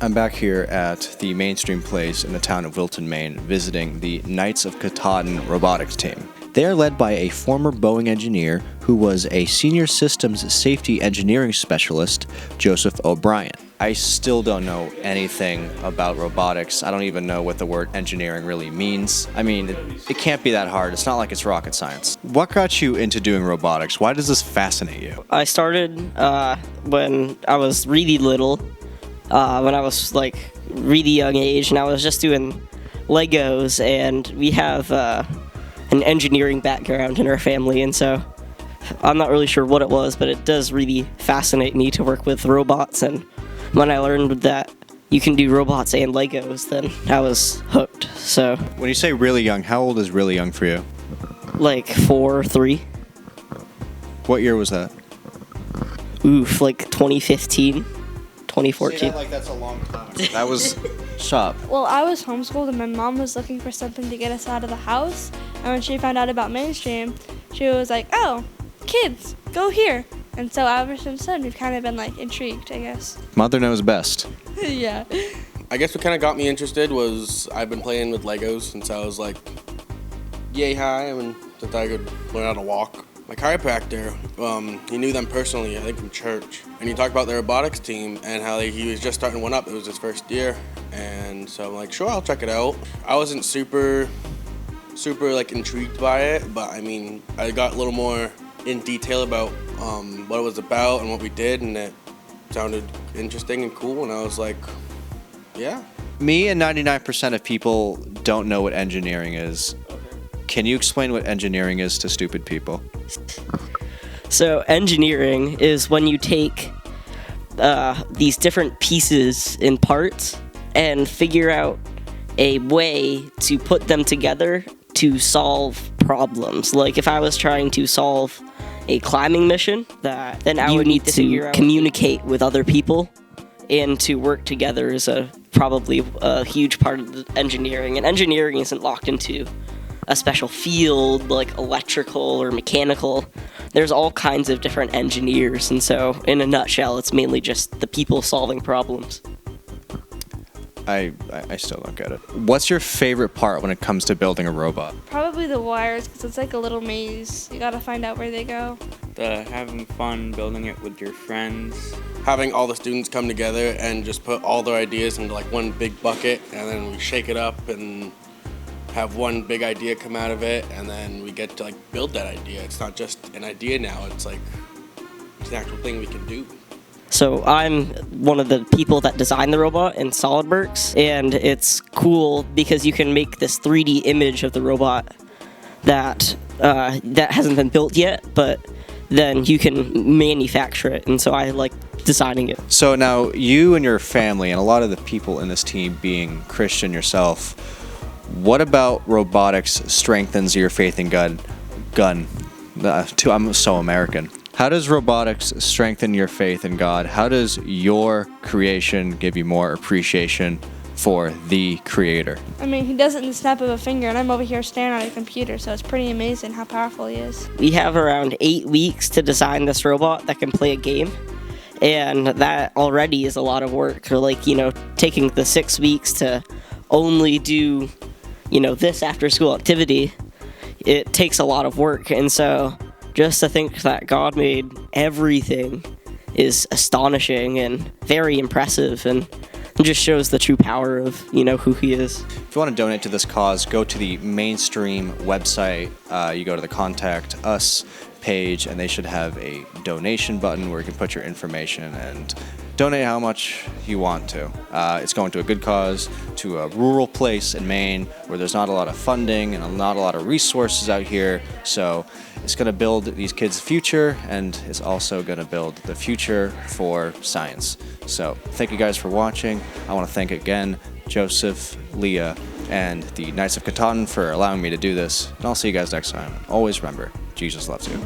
I'm back here at the Mainstream Place in the town of Wilton, Maine, visiting the Knights of Katahdin robotics team. They are led by a former Boeing engineer who was a senior systems safety engineering specialist, Joseph O'Brien. I still don't know anything about robotics. I don't even know what the word engineering really means. I mean, it can't be that hard. It's not like it's rocket science. What got you into doing robotics? Why does this fascinate you? I started when I was really little, when I was like really young age, and I was just doing Legos, and we have an engineering background in our family, and so I'm not really sure what it was, but it does really fascinate me to work with robots. And when I learned that you can do robots and Legos, then I was hooked. So When you say really young, how old is really young for you? like 4 or 3. What year was that? Oof, like 2015, 2014. Like that's a long time. That was shop. Well, I was homeschooled and my mom was looking for something to get us out of the house. And when she found out about Mainstream, she was like, oh, kids, go here. And so ever since then, we've kind of been like intrigued, I guess. Mother knows best. Yeah. I guess what kind of got me interested was I've been playing with Legos since I was like yay high, and since I could learn how to walk. My chiropractor, he knew them personally, I think from church. And he talked about the robotics team and how he was just starting one up. It was his first year. And so I'm like, sure, I'll check it out. I wasn't super like intrigued by it, but I mean, I got a little more in detail about what it was about and what we did, and it sounded interesting and cool, and I was like, yeah. Me and 99% of people don't know what engineering is. Can you explain what engineering is to stupid people? So engineering is when you take these different pieces and parts and figure out a way to put them together to solve problems. Like if I was trying to solve a climbing mission, then I would need to communicate with other people, and to work together is probably a huge part of the engineering. And engineering isn't locked into a special field like electrical or mechanical. There's all kinds of different engineers, and so in a nutshell, it's mainly just the people solving problems. I still don't get it. What's your favorite part when it comes to building a robot? Probably the wires, because it's like a little maze. You gotta find out where they go. Having fun building it with your friends. Having all the students come together and just put all their ideas into like one big bucket, and then we shake it up and have one big idea come out of it, and then we get to like build that idea. It's not just an idea now, it's like it's an actual thing we can do. So I'm one of the people that designed the robot in SolidWorks, and it's cool because you can make this 3D image of the robot that hasn't been built yet, but then you can manufacture it, and so I like designing it. So now you and your family, and a lot of the people in this team being Christian yourself, what about robotics strengthens your faith in God? I'm so American. How does robotics strengthen your faith in God? How does your creation give you more appreciation for the Creator? I mean, he does it in the snap of a finger, and I'm over here staring at a computer, so it's pretty amazing how powerful he is. We have around 8 weeks to design this robot that can play a game, and that already is a lot of work. Or like, taking the 6 weeks to only do, this after school activity, it takes a lot of work. And so just to think that God made everything is astonishing and very impressive, and it just shows the true power of, who he is. If you want to donate to this cause, go to the Mainstream website. You go to the Contact Us page, and they should have a donation button where you can put your information and donate how much you want to. It's going to a good cause, to a rural place in Maine where there's not a lot of funding and not a lot of resources out here. So it's going to build these kids' future, and it's also going to build the future for science. So thank you guys for watching. I want to thank again Joseph, Leah, and the Knights of Katahdin for allowing me to do this. And I'll see you guys next time. Always remember, Jesus loves you.